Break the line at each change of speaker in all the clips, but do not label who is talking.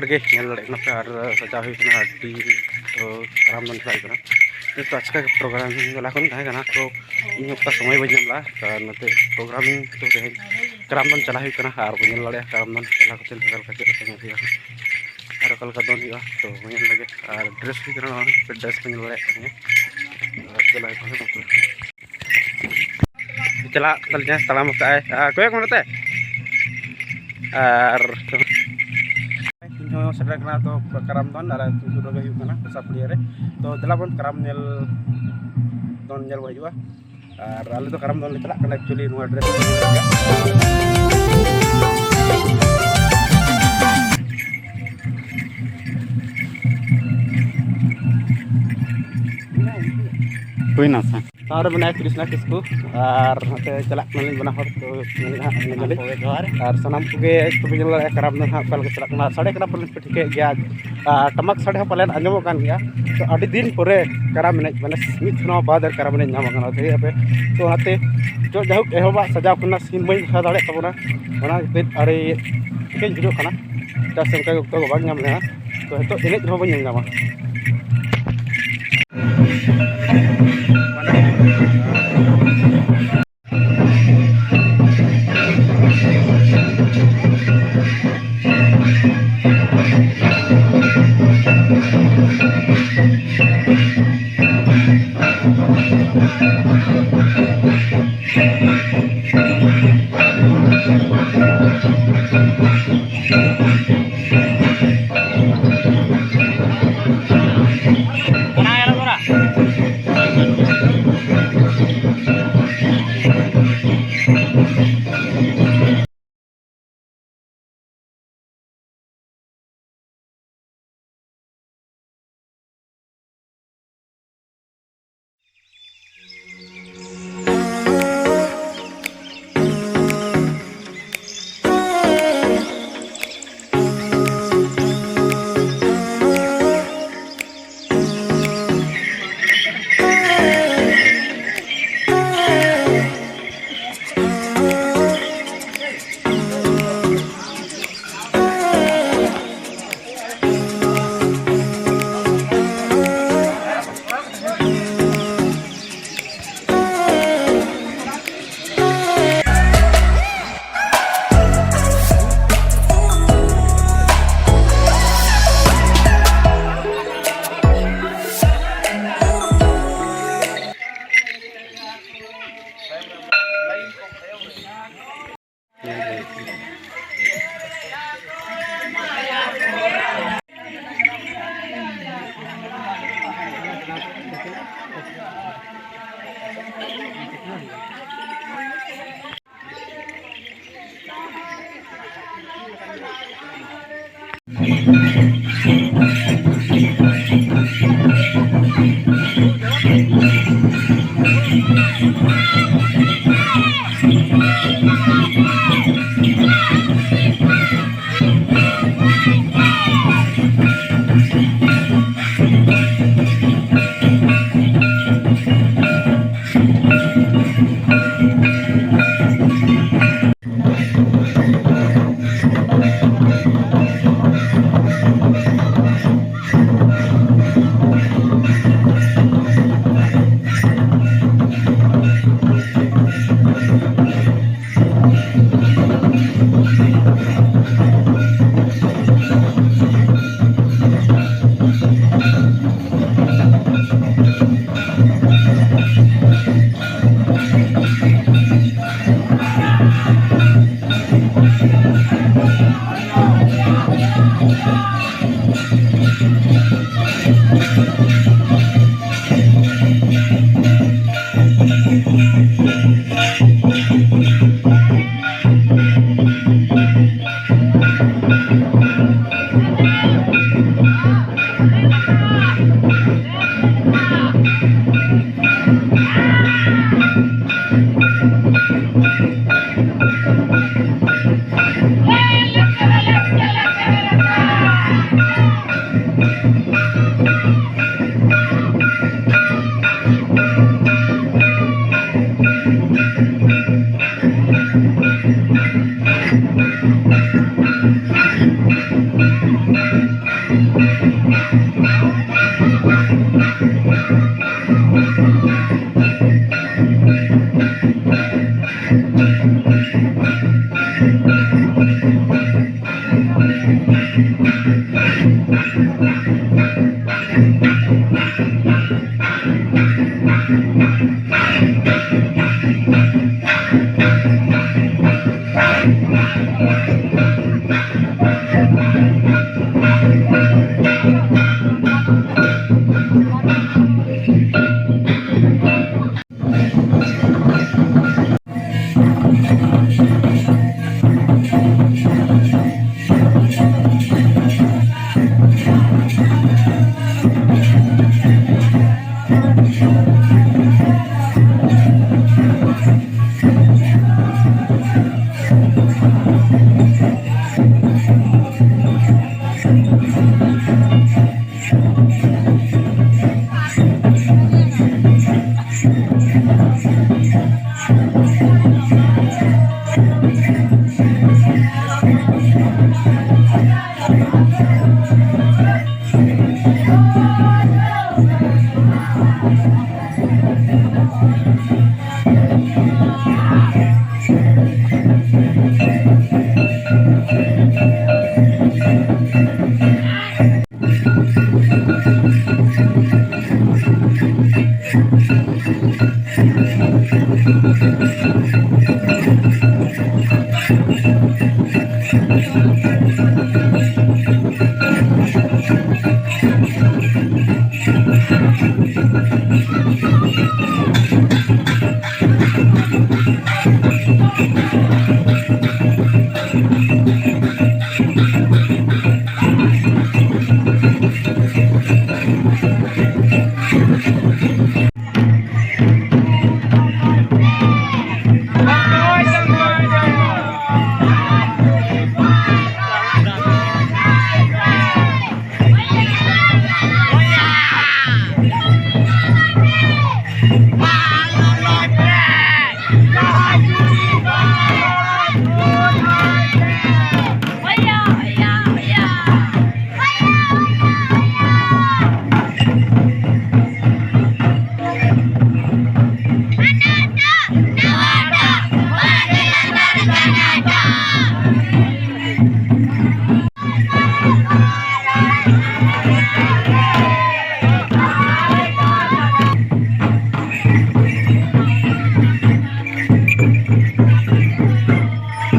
के नेल लड़े पे और सजा हुई कना अड्डी तो कराम दन फ्राई कना तो आज का प्रोग्रामिंग वाला कौन था कना तो इन का समय बजन ला नते प्रोग्रामिंग तो ते कराम दन चला हुई कना और नेल लड़े कराम दन चला को चल कल का चल हुआ और कल का दोन हुआ तो नेल लगे और ड्रेस भी कना पे ड्रेस पे नेल लड़े चला को चला कल जहाँ तलाम का है कोई कौन रहता है और सेटर कना तो कराम दोन और सुरो के हुई कना सापड़िया रे तो दला बन कराम नेल दोन नेल हजुआ और आले तो कराम दोन ले चला कना एक्चुअली नुआ ड्रेस
कोई ना सा
और बनाए कृष्णा किसको और नते चला कना बना हर तो नगली और सनाम को तो बिजल कराम ना कल के चला कना साढ़े कना पर ठीक गया टमक साढ़े पलेन आंजम कान गया तो अड़ी दिन परे कराम ने माने मित नो बाद कराम ने नाम काना थे पे तो हाते जो जाहुक एहोबा सजाव कना सीन बई खा दाड़े तबना ओना अरे के वीडियो कना ता संका तो बाग नाम ले तो एने हो बई नामा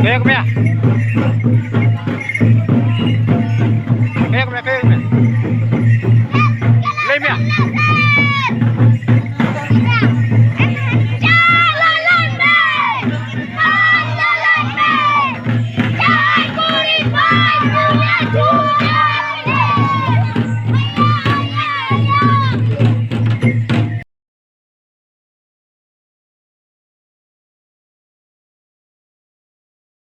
Kaya kumaya. Kaya kumaya. Lay maya.
Jangan